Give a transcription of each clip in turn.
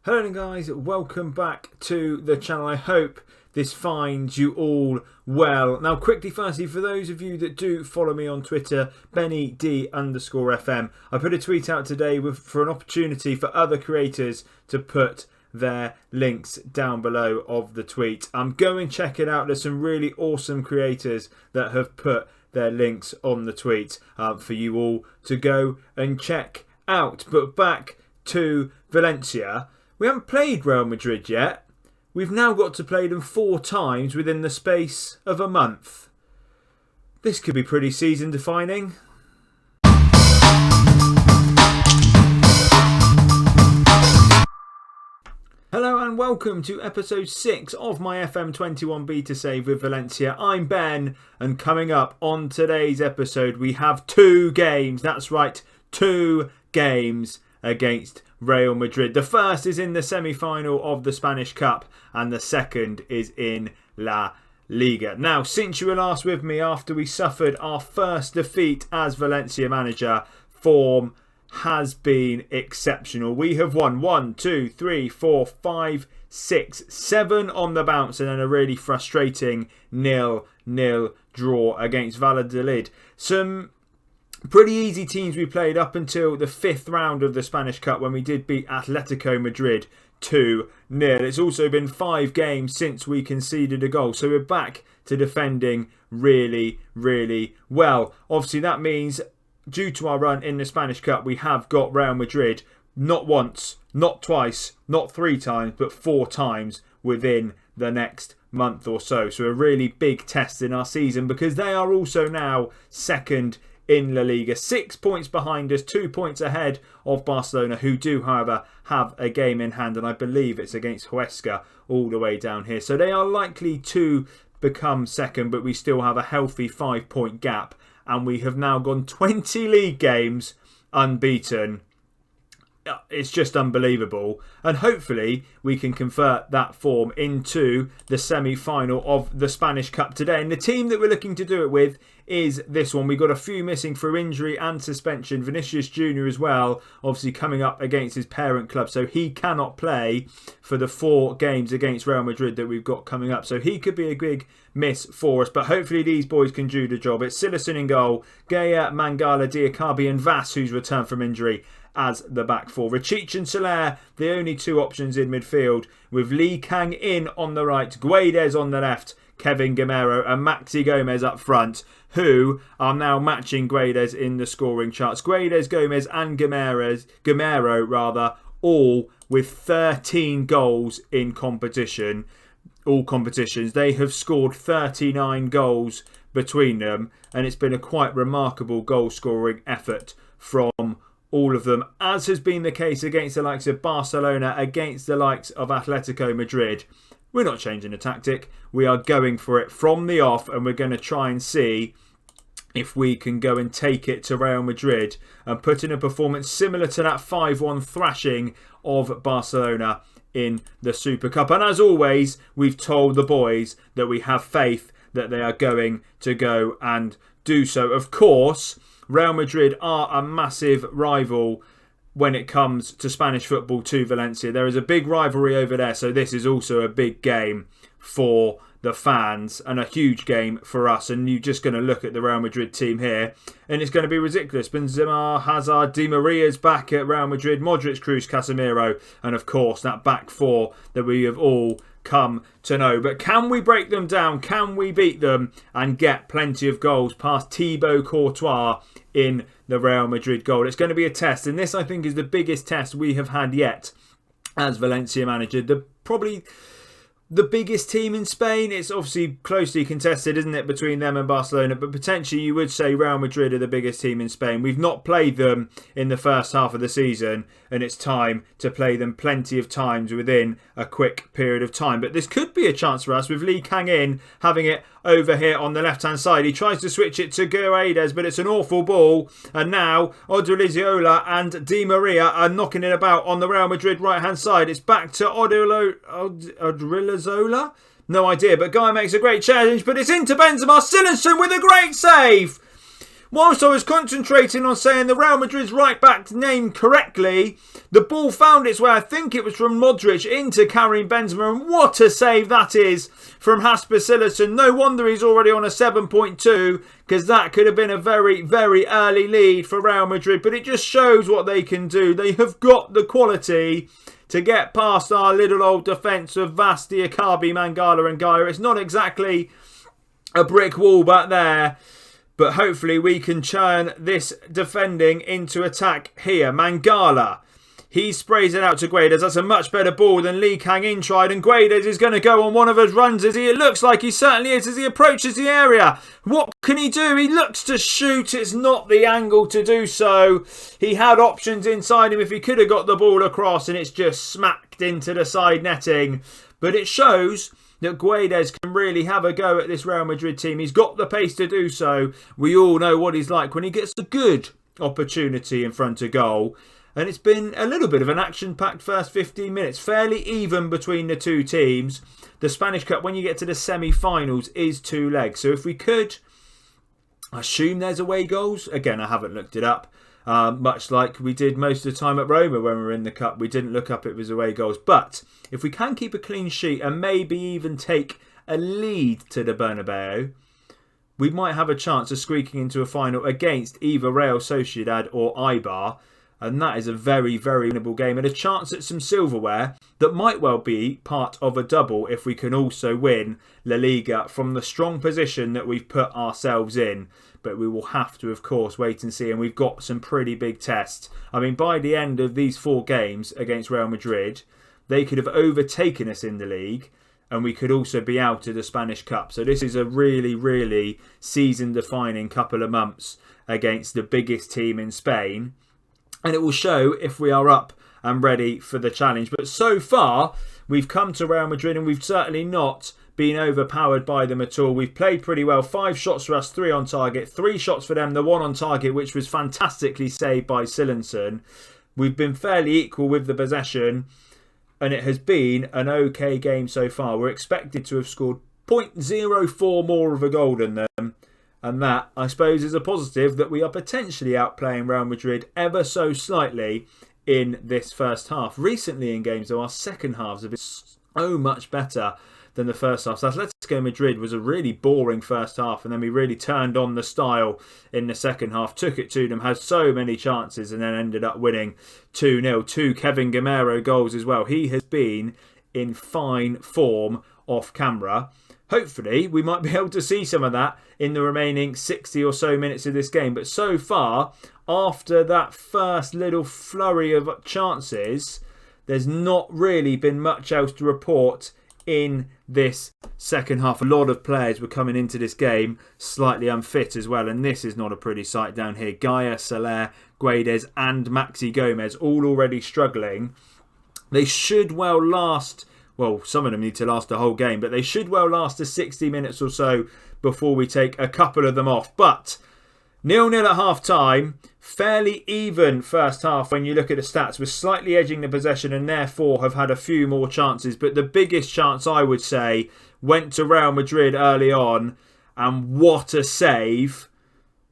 Hello guys, welcome back to the channel. I hope this finds you all well. Now quickly, firstly, for those of you that do follow me on Twitter, BennyD_FM, I put a tweet out today for an opportunity for other creators to put their links down below of the tweet. Go and check it out. There's some really awesome creators that have put their links on the tweet for you all to go and check out. But back to Valencia. We haven't played Real Madrid yet. We've now got to play them 4 times within the space of a month. This could be pretty season defining. Hello and welcome to episode 6 of my FM21 Beta Save with Valencia. I'm Ben, and coming up on today's episode we have 2 games. That's right, 2 games against Real Madrid. The first is in the semi-final of the Spanish Cup and the second is in La Liga. Now, since you were last with me after we suffered our first defeat as Valencia manager, form has been exceptional. We have won 1, 2, 3, 4, 5, 6, 7 on the bounce and then a really frustrating 0-0 draw against Valladolid. Some pretty easy teams we played up until the 5th round of the Spanish Cup when we did beat Atletico Madrid 2-0. It's also been 5 games since we conceded a goal, so we're back to defending really, really well. Obviously that means due to our run in the Spanish Cup we have got Real Madrid not once, not twice, not 3 times but 4 times within the next month or so. So a really big test in our season because they are also now second in La Liga, 6 points behind us, 2 points ahead of Barcelona, who do however have a game in hand, and I believe it's against Huesca all the way down here. So they are likely to become second, but we still have a healthy 5-point gap, and we have now gone 20 league games unbeaten. It's just unbelievable, and hopefully we can convert that form into the semi-final of the Spanish Cup today. And the team that we're looking to do it with is this one. We've got a few missing through injury and suspension. Vinicius Jr. as well, obviously coming up against his parent club, so he cannot play for the 4 games against Real Madrid that we've got coming up. So he could be a big miss for us, but hopefully these boys can do the job. It's Silerson in goal, Gaya, Mangala, Diakabi and Vass, who's returned from injury, as the back 4. Rachic and Soler, the only 2 options in midfield, with Lee Kang in on the right, Guedes on the left, Kevin Gamero and Maxi Gomez up front, who are now matching Guedes in the scoring charts. Guedes, Gomez and Gamero all with 13 goals in competition. All competitions. They have scored 39 goals between them, and it's been a quite remarkable goal scoring effort from all of them, as has been the case against the likes of Barcelona, against the likes of Atletico Madrid. We're not changing the tactic. We are going for it from the off, and we're going to try and see if we can go and take it to Real Madrid and put in a performance similar to that 5-1 thrashing of Barcelona in the Super Cup. And as always, we've told the boys that we have faith that they are going to go and do so. Of course, Real Madrid are a massive rival when it comes to Spanish football to Valencia. There is a big rivalry over there, so this is also a big game for the fans and a huge game for us. And you're just going to look at the Real Madrid team here and it's going to be ridiculous. Benzema, Hazard, Di Maria's back at Real Madrid, Modric, Kroos, Casemiro, and of course that back 4 that we have all come to know. But can we break them down? Can we beat them and get plenty of goals past Thibaut Courtois in the Real Madrid goal? It's going to be a test, and this I think is the biggest test we have had yet as Valencia manager. Probably the biggest team in Spain. It's obviously closely contested, isn't it, between them and Barcelona, but potentially you would say Real Madrid are the biggest team in Spain. We've not played them in the first half of the season, and it's time to play them plenty of times within a quick period of time. But this could be a chance for us with Lee Kang in, having it over here on the left hand side. He tries to switch it to Guedes, but it's an awful ball, and now Odriozola and Di Maria are knocking it about on the Real Madrid right hand side. It's back to Odriozola. No idea, but Guy makes a great challenge, but it's into Benzema. Silerson with a great save. whilst I was concentrating on saying the Real Madrid's right back's name correctly, the ball found its way, I think it was from Modric, into Karim Benzema, and what a save that is from Jasper Cillessen. No wonder he's already on a 7.2, because that could have been a very, very early lead for Real Madrid, but it just shows what they can do. They have got the quality to get past our little old defence of Vasti, Akabi, Mangala and Gaia. It's not exactly a brick wall back there, but hopefully we can churn this defending into attack here. Mangala, he sprays it out to Guedes. That's a much better ball than Lee Kang-in tried, and Guedes is going to go on one of his runs, as it looks like he certainly is, as he approaches the area. What can he do? He looks to shoot. It's not the angle to do so. He had options inside him if he could have got the ball across, and it's just smacked into the side netting. But it shows that Guedes can really have a go at this Real Madrid team. He's got the pace to do so. We all know what he's like when he gets a good opportunity in front of goal. And it's been a little bit of an action-packed first 15 minutes. Fairly even between the two teams. The Spanish Cup, when you get to the semi-finals, is 2 legs. So if we could assume there's away goals. Again, I haven't looked it up. Much like we did most of the time at Roma when we were in the Cup. We didn't look up it was away goals. But if we can keep a clean sheet and maybe even take a lead to the Bernabeu, we might have a chance of squeaking into a final against either Real Sociedad or Eibar. And that is a very, very winnable game, and a chance at some silverware that might well be part of a double if we can also win La Liga from the strong position that we've put ourselves in. But we will have to, of course, wait and see. And we've got some pretty big tests. I mean, by the end of these 4 games against Real Madrid, they could have overtaken us in the league, and we could also be out of the Spanish Cup. So this is a really, really season-defining couple of months against the biggest team in Spain. And it will show if we are up and ready for the challenge. But so far, we've come to Real Madrid and we've certainly not been overpowered by them at all. We've played pretty well. 5 shots for us, 3 on target. 3 shots for them, the 1 on target, which was fantastically saved by Cillessen. We've been fairly equal with the possession, and it has been an okay game so far. We're expected to have scored 0.04 more of a goal than them. And that, I suppose, is a positive that we are potentially outplaying Real Madrid ever so slightly in this first half. Recently in games, though, our second halves have been so much better than the first half. So Atletico Madrid was a really boring first half, and then we really turned on the style in the second half, took it to them, had so many chances, and then ended up winning 2-0. 2 Kevin Gamero goals as well. He has been in fine form off camera. Hopefully, we might be able to see some of that in the remaining 60 or so minutes of this game. But so far, after that first little flurry of chances, there's not really been much else to report in this second half. A lot of players were coming into this game slightly unfit as well. And this is not a pretty sight down here. Gaia, Soler, Guedes and Maxi Gomez all already struggling. They should well last... Well, some of them need to last the whole game, but they should well last the 60 minutes or so before we take a couple of them off. But 0-0 at half-time, fairly even first half when you look at the stats. We're slightly edging the possession and therefore have had a few more chances. But the biggest chance, I would say, went to Real Madrid early on. And what a save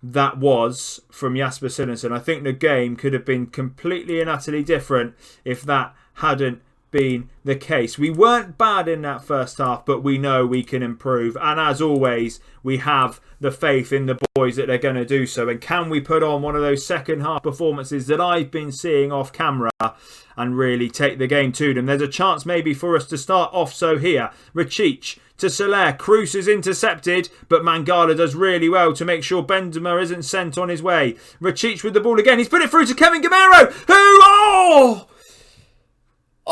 that was from Jasper Cillessen. I think the game could have been completely and utterly different if that hadn't been the case. We weren't bad in that first half, but we know we can improve, and as always we have the faith in the boys that they're going to do so. And can we put on one of those second half performances that I've been seeing off camera and really take the game to them? There's a chance maybe for us to start off so here. Rakic to Soler. Cruz is intercepted, but Mangala does really well to make sure Benzema isn't sent on his way. Rakic with the ball again. He's put it through to Kevin Gamero, who...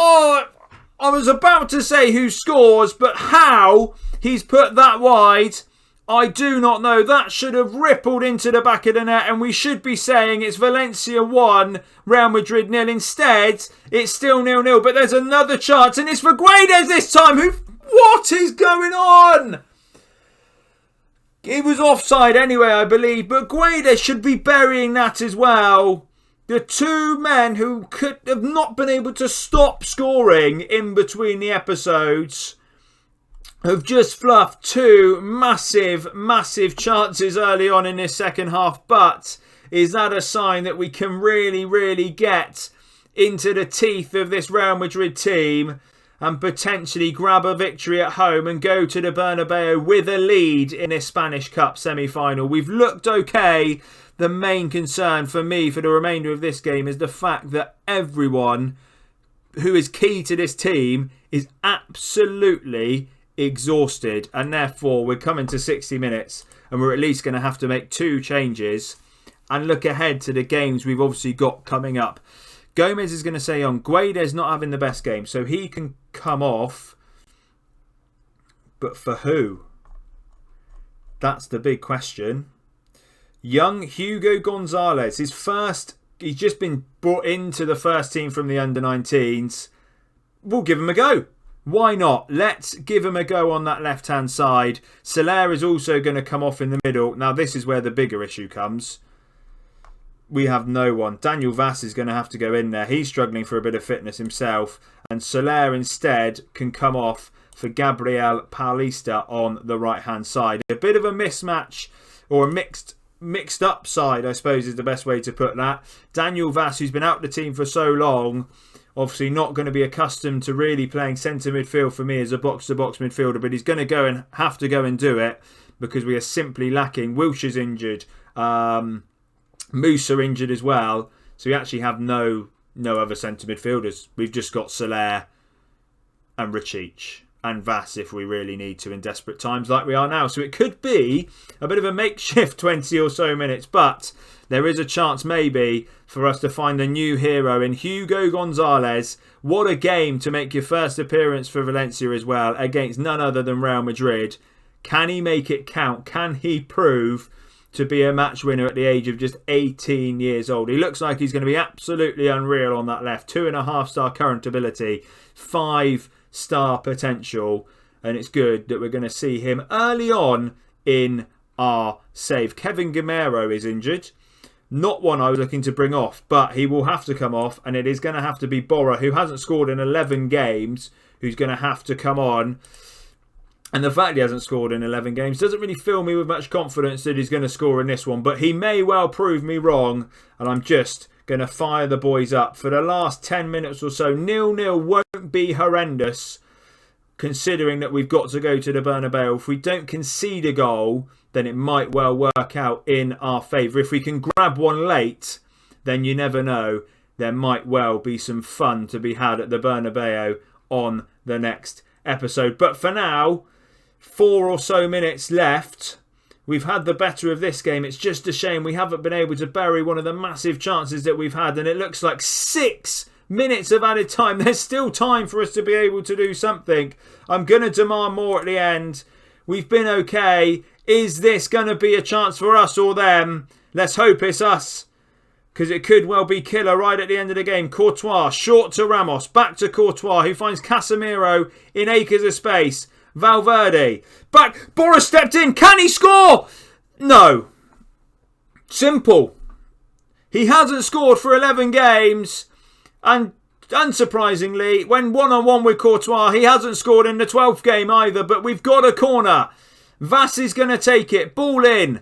I was about to say who scores, but how he's put that wide, I do not know. That should have rippled into the back of the net, and we should be saying it's Valencia 1, Real Madrid 0. Instead, it's still 0-0, but there's another chance, and it's for Guedes this time. What is going on? He was offside anyway, I believe, but Guedes should be burying that as well. The 2 men who could have not been able to stop scoring in between the episodes have just fluffed two massive chances early on in this second half. But is that a sign that we can really get into the teeth of this Real Madrid team and potentially grab a victory at home and go to the Bernabeu with a lead in this Spanish Cup semi-final? We've looked okay. The main concern for me for the remainder of this game is the fact that everyone who is key to this team is absolutely exhausted, and therefore we're coming to 60 minutes and we're at least going to have to make two changes and look ahead to the games we've obviously got coming up. Gomez is going to stay on. Guedes not having the best game, so he can come off. But for who? That's the big question. Young Hugo Gonzalez, he's just been brought into the first team from the under-19s. We'll give him a go. Why not? Let's give him a go on that left-hand side. Soler is also going to come off in the middle. Now, this is where the bigger issue comes. We have no one. Daniel Vass is going to have to go in there. He's struggling for a bit of fitness himself. And Soler instead can come off for Gabriel Paulista on the right-hand side. A bit of a mismatch, or a mixed up side, I suppose is the best way to put that. Daniel Vass, who's been out of the team for so long, obviously not going to be accustomed to really playing centre midfield for me as a box-to-box midfielder, but he's going to go and have to go and do it because we are simply lacking. Wilshire's injured. Musa injured as well. So we actually have no other centre midfielders. We've just got Soler and Rakic and Vass if we really need to in desperate times like we are now. So it could be a bit of a makeshift 20 or so minutes, but there is a chance maybe for us to find a new hero in Hugo Gonzalez. What a game to make your first appearance for Valencia as well, against none other than Real Madrid. Can he make it count? Can he prove to be a match winner at the age of just 18 years old? He looks like he's going to be absolutely unreal on that left. 2.5-star current ability, 5-star potential, and it's good that we're going to see him early on in our save. Kevin Gamero is injured. Not one I was looking to bring off, but he will have to come off, and it is going to have to be Borra, who hasn't scored in 11 games, who's going to have to come on. And the fact he hasn't scored in 11 games doesn't really fill me with much confidence that he's going to score in this one. But he may well prove me wrong. And I'm just going to fire the boys up. For the last 10 minutes or so, 0-0 won't be horrendous, considering that we've got to go to the Bernabeu. If we don't concede a goal, then it might well work out in our favour. If we can grab one late, then you never know. There might well be some fun to be had at the Bernabeu on the next episode. But for now, 4 or so minutes left. We've had the better of this game. It's just a shame we haven't been able to bury one of the massive chances that we've had. And it looks like 6 minutes of added time. There's still time for us to be able to do something. I'm going to demand more at the end. We've been okay. Is this going to be a chance for us or them? Let's hope it's us, because it could well be killer right at the end of the game. Courtois, short to Ramos, back to Courtois, who finds Casemiro in acres of space. Valverde, back, Boris stepped in, can he score? No. Simple. He hasn't scored for 11 games, and unsurprisingly, when one-on-one with Courtois, he hasn't scored in the 12th game either, but we've got a corner. Vass is going to take it, ball in.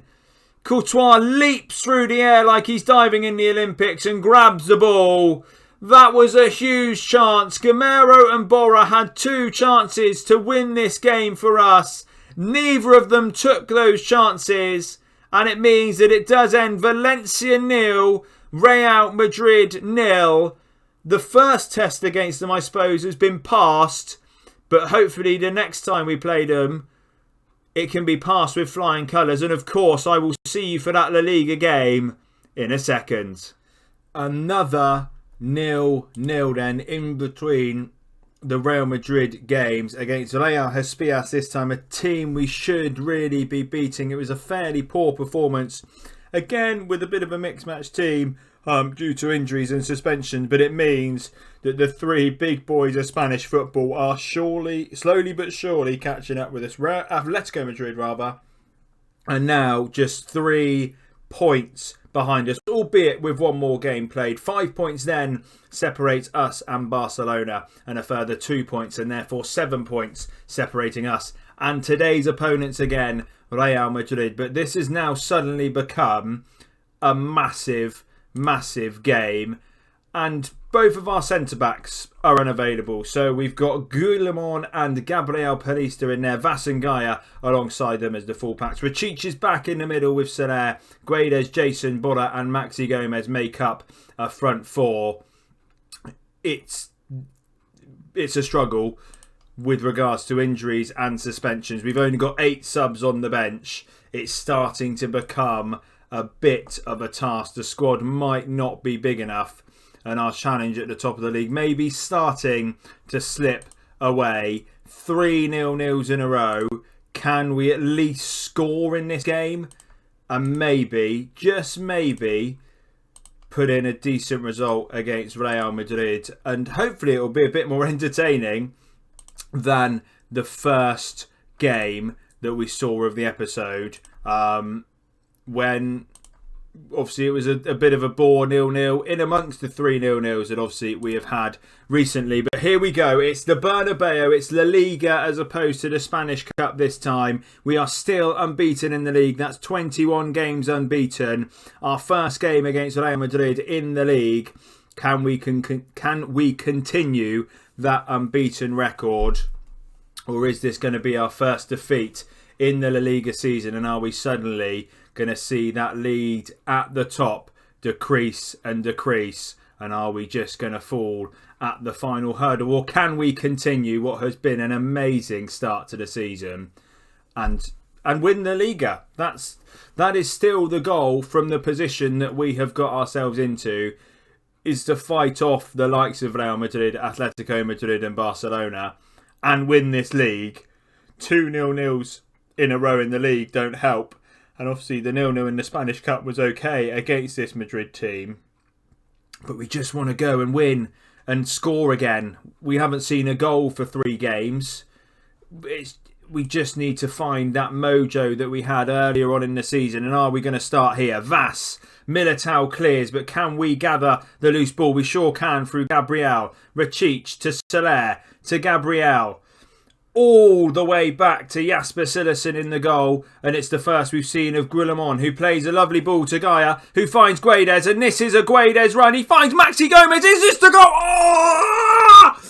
Courtois leaps through the air like he's diving in the Olympics and grabs the ball. That was a huge chance. Gamero and Borra had 2 chances to win this game for us. Neither of them took those chances. And it means that it does end Valencia 0, Real Madrid 0. The first test against them, I suppose, has been passed. But hopefully the next time we play them, it can be passed with flying colours. And of course, I will see you for that La Liga game in a second. Another 0-0 then in between the Real Madrid games against Real Hespias, this time a team we should really be beating. It was a fairly poor performance, again with a bit of a mixed match team due to injuries and suspension, but it means that the 3 big boys of Spanish football are slowly but surely catching up with us. Atletico Madrid rather, and now just 3 points behind us, albeit with 1 more game played. 5 points then separates us and Barcelona, and a further 2 points, and therefore 7 points separating us and today's opponents again, Real Madrid. But this has now suddenly become a massive, massive game. And both of our centre-backs are unavailable. So we've got Guillamon and Gabriel Palista in there. Vas and Gaia alongside them as the full-backs. Rachic is back in the middle with Soler. Guedes, Jason, Borra and Maxi Gomez make up a front four. It's a struggle with regards to injuries and suspensions. We've only got 8 subs on the bench. It's starting to become a bit of a task. The squad might not be big enough, and our challenge at the top of the league may be starting to slip away. 3 0-0s in a row. Can we at least score in this game? And maybe, just maybe, put in a decent result against Real Madrid. And hopefully it will be a bit more entertaining than the first game that we saw of the episode. When obviously it was a bit of a bore 0-0 in amongst the 3 0-0s that obviously we have had recently. But here we go. It's the Bernabeu. It's La Liga as opposed to the Spanish Cup this time. We are still unbeaten in the league. That's 21 games unbeaten. Our first game against Real Madrid in the league. Can we continue that unbeaten record? Or is this going to be our first defeat in the La Liga season? And are we suddenly going to see that lead at the top decrease and decrease? And are we just going to fall at the final hurdle? Or can we continue what has been an amazing start to the season and win the Liga? That is still the goal from the position that we have got ourselves into, is to fight off the likes of Real Madrid, Atletico Madrid and Barcelona and win this league. 2 0-0s in a row in the league don't help. And obviously the 0-0 in the Spanish Cup was okay against this Madrid team. But we just want to go and win and score again. We haven't seen a goal for 3 games. We just need to find that mojo that we had earlier on in the season. And are we going to start here? Vas, Militao clears, but can we gather the loose ball? We sure can through Gabriel. Rachic to Soler, to Gabriel. All the way back to Jasper Cillessen in the goal. And it's the first we've seen of Guillamon, who plays a lovely ball to Gaia, who finds Guedes. And this is a Guedes run. He finds Maxi Gomez. Is this the goal? Oh!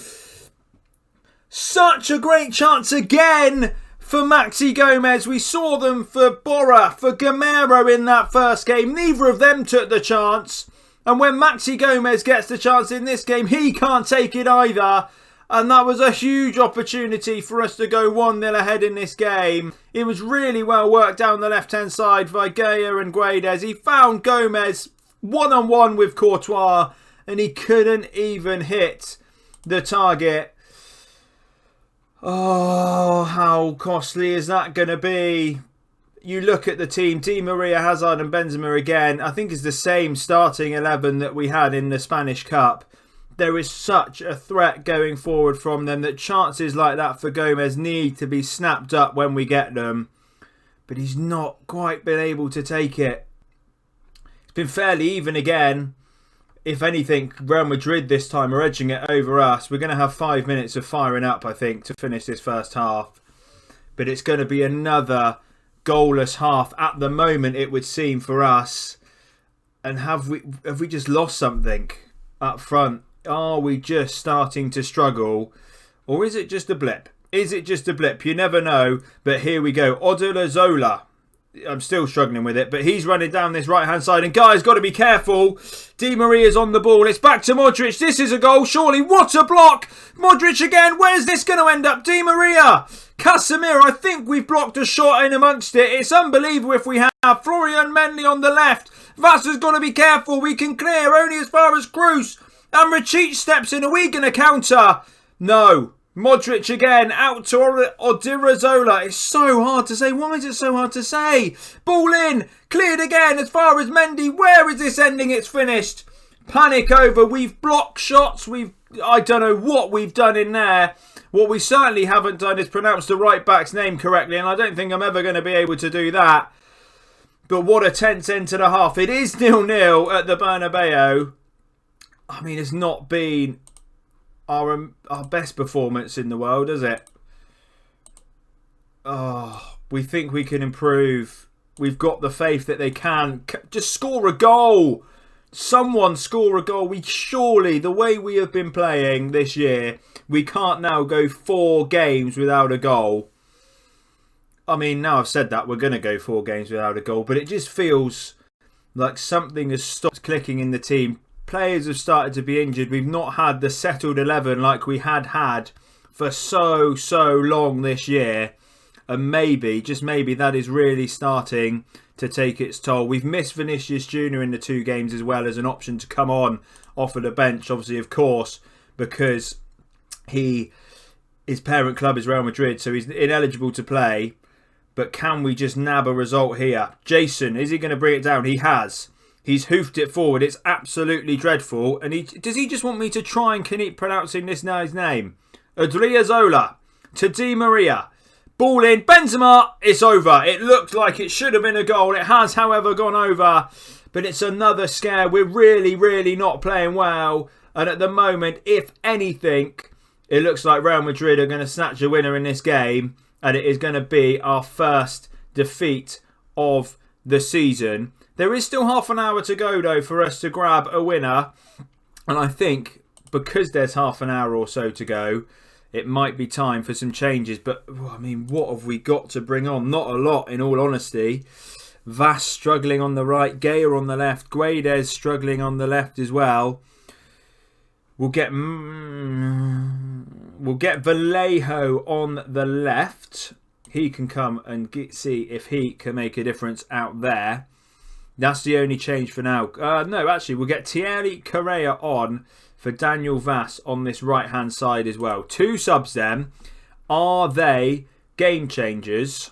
Such a great chance again for Maxi Gomez. We saw them for Borra, for Gamero in that first game. Neither of them took the chance. And when Maxi Gomez gets the chance in this game, he can't take it either. And that was a huge opportunity for us to go 1-0 ahead in this game. It was really well worked down the left-hand side by Gaia and Guedes. He found Gomez one-on-one with Courtois and he couldn't even hit the target. Oh, how costly is that going to be? You look at the team, Di Maria, Hazard and Benzema again. I think it's the same starting 11 that we had in the Spanish Cup. There is such a threat going forward from them that chances like that for Gomez need to be snapped up when we get them. But he's not quite been able to take it. It's been fairly even again. If anything, Real Madrid this time are edging it over us. We're going to have 5 minutes of firing up, I think, to finish this first half. But it's going to be another goalless half at the moment, it would seem, for us. And have we just lost something up front? Are we just starting to struggle? Or is it just a blip? Is it just a blip? You never know. But here we go. Odulazola. I'm still struggling with it. But he's running down this right-hand side. And Guy's got to be careful. Di Maria's on the ball. It's back to Modric. This is a goal. Surely. What a block. Modric again. Where's this going to end up? Di Maria. Casemiro. I think we've blocked a shot in amongst it. It's unbelievable if we have. Florian Mendy on the left. Vas has got to be careful. We can clear only as far as Cruz. And Rachic steps in. Are we going to counter? No. Modric again. Out to Odirazola. It's so hard to say. Why is it so hard to say? Ball in. Cleared again as far as Mendy. Where is this ending? It's finished. Panic over. We've blocked shots. I don't know what we've done in there. What we certainly haven't done is pronounce the right back's name correctly. And I don't think I'm ever going to be able to do that. But what a tense end to the half. It is 0-0 at the Bernabeu. I mean, it's not been our best performance in the world, has it? we think we can improve. We've got the faith that they can. Just score a goal. Someone score a goal. Surely, the way we have been playing this year, we can't now go 4 games without a goal. I mean, now I've said that, we're going to go 4 games without a goal, but it just feels like something has stopped clicking in the team. Players have started to be injured. We've not had the settled 11 like we had for so long this year. And maybe, just maybe, that is really starting to take its toll. We've missed Vinicius Jr. in the 2 games as well as an option to come on off of the bench, obviously, of course, because his parent club is Real Madrid, so he's ineligible to play. But can we just nab a result here? Jason, is he going to bring it down? He has. He's hoofed it forward. It's absolutely dreadful. And does he just want me to try and keep pronouncing this guy's name? Odriozola to Di Maria. Ball in. Benzema. It's over. It looked like it should have been a goal. It has, however, gone over. But it's another scare. We're really not playing well. And at the moment, if anything, it looks like Real Madrid are going to snatch a winner in this game. And it is going to be our first defeat of the season. There is still half an hour to go, though, for us to grab a winner. And I think because there's half an hour or so to go, it might be time for some changes. But, I mean, what have we got to bring on? Not a lot, in all honesty. Vass struggling on the right. Gaya on the left. Guedes struggling on the left as well. We'll get Vallejo on the left. He can come and see if he can make a difference out there. That's the only change for now. No, actually, we'll get Thierry Correa on for Daniel Vass on this right-hand side as well. 2 subs then. Are they game changers?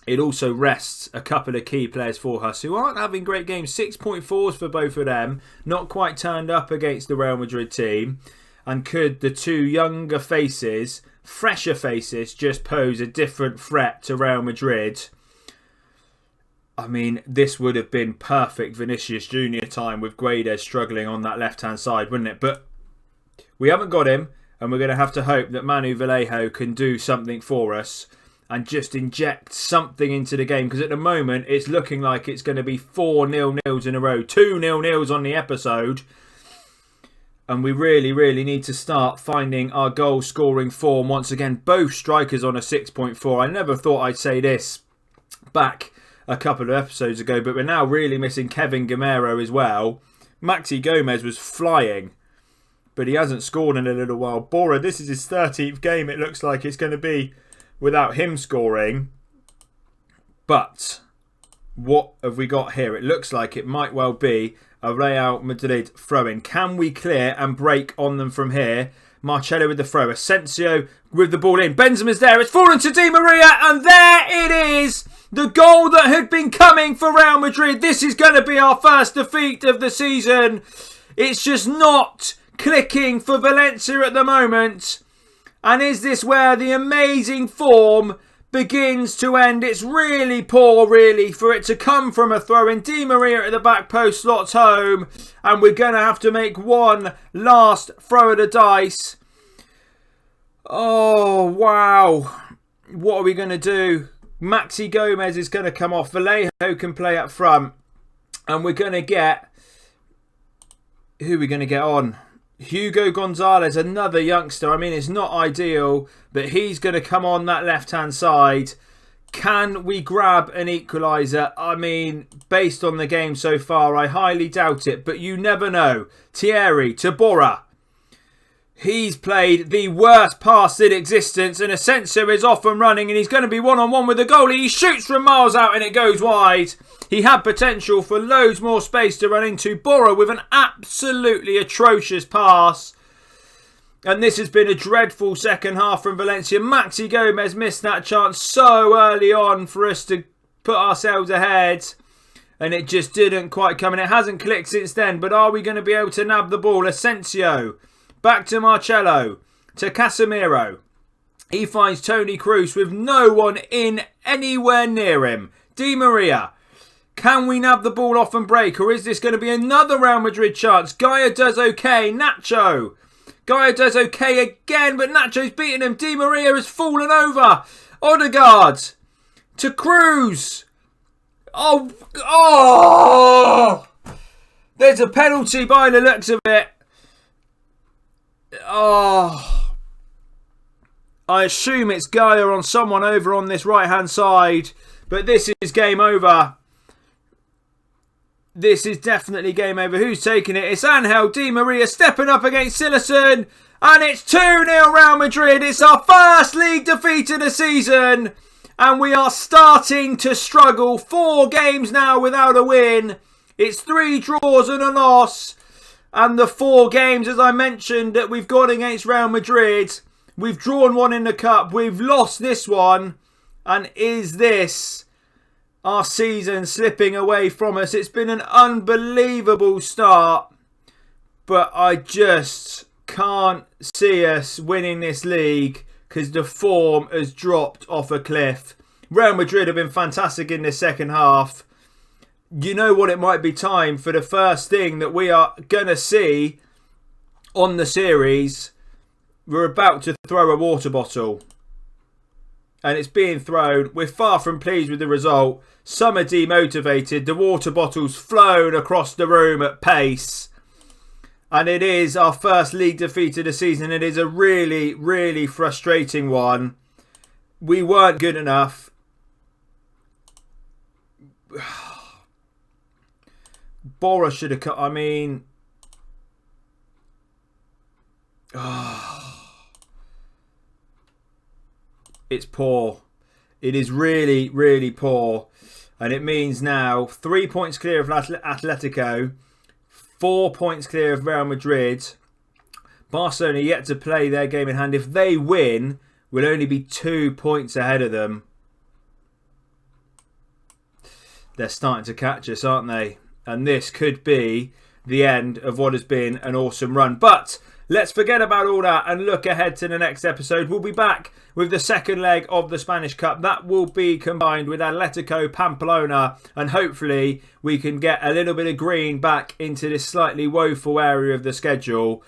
It also rests a couple of key players for us who aren't having great games. 6.4s for both of them. Not quite turned up against the Real Madrid team. And could the 2 younger faces, fresher faces, just pose a different threat to Real Madrid? I mean, this would have been perfect Vinicius Jr. time with Guedes struggling on that left-hand side, wouldn't it? But we haven't got him, and we're going to have to hope that Manu Vallejo can do something for us and just inject something into the game. Because at the moment, it's looking like it's going to be 4 0-0s in a row. 2 0-0s on the episode. And we really need to start finding our goal-scoring form. Once again, both strikers on a 6.4. I never thought I'd say this back a couple of episodes ago, but we're now really missing Kevin Gamero as well. Maxi Gomez was flying, but he hasn't scored in a little while. Bora, this is his 13th game. It looks like it's going to be without him scoring. But what have we got here? It looks like it might well be a Real Madrid throw-in. Can we clear and break on them from here? Marcelo with the throw. Asensio with the ball in. Benzema's there. It's fallen to Di Maria. And there it is. The goal that had been coming for Real Madrid. This is going to be our first defeat of the season. It's just not clicking for Valencia at the moment. And is this where the amazing form begins to end? It's really poor, really, for it to come from a throw-in. Di Maria at the back post slots home. And we're going to have to make one last throw of the dice. Oh, wow. What are we going to do? Maxi Gomez is going to come off. Vallejo can play up front. And we're going to get... Who are we going to get on? Hugo Gonzalez, another youngster. I mean, it's not ideal, but he's going to come on that left-hand side. Can we grab an equaliser? I mean, based on the game so far, I highly doubt it, but you never know. Thierry to Bora. He's played the worst pass in existence, and Asensio is off and running, and he's going to be one-on-one with the goalie. He shoots from miles out, and it goes wide. He had potential for loads more space to run into. Bora with an absolutely atrocious pass. And this has been a dreadful second half from Valencia. Maxi Gomez missed that chance so early on for us to put ourselves ahead. And it just didn't quite come. And it hasn't clicked since then. But are we going to be able to nab the ball? Asensio. Back to Marcelo. To Casemiro. He finds Toni Kroos with no one in anywhere near him. Di Maria. Can we nab the ball off and break? Or is this going to be another Real Madrid chance? Gaya does okay. Nacho. Gaya does okay again, but Nacho's beaten him. Di Maria has fallen over. Odegaard to Cruz. Oh! There's a penalty by the looks of it. Oh! I assume it's Gaia on someone over on this right-hand side. But this is game over. This is definitely game over. Who's taking it? It's Angel Di Maria stepping up against Sillerson. And it's 2-0 Real Madrid. It's our first league defeat of the season. And we are starting to struggle. 4 games now without a win. It's 3 draws and a loss. And the 4 games, as I mentioned, that we've got against Real Madrid. We've drawn 1 in the cup. We've lost this one. And is this our season slipping away from us? It's been an unbelievable start. But I just can't see us winning this league because the form has dropped off a cliff. Real Madrid have been fantastic in the second half. You know what, it might be time for the first thing that we are going to see on the series. We're about to throw a water bottle. And it's being thrown. We're far from pleased with the result. Some are demotivated. The water bottle's flown across the room at pace. And it is our first league defeat of the season. It is a really, really frustrating one. We weren't good enough. Bora should have cut. I mean... It's poor. It is really, really poor. And it means now 3 points clear of Atletico. 4 points clear of Real Madrid. Barcelona yet to play their game in hand. If they win, we'll only be 2 points ahead of them. They're starting to catch us, aren't they? And this could be the end of what has been an awesome run. But let's forget about all that and look ahead to the next episode. We'll be back with the second leg of the Spanish Cup. That will be combined with Atletico Pamplona. And hopefully we can get a little bit of green back into this slightly woeful area of the schedule.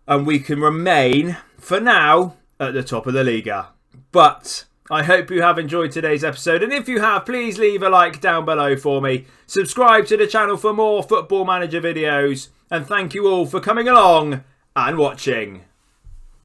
And we can remain, for now, at the top of the Liga. But I hope you have enjoyed today's episode. And if you have, please leave a like down below for me. Subscribe to the channel for more Football Manager videos. And thank you all for coming along and watching.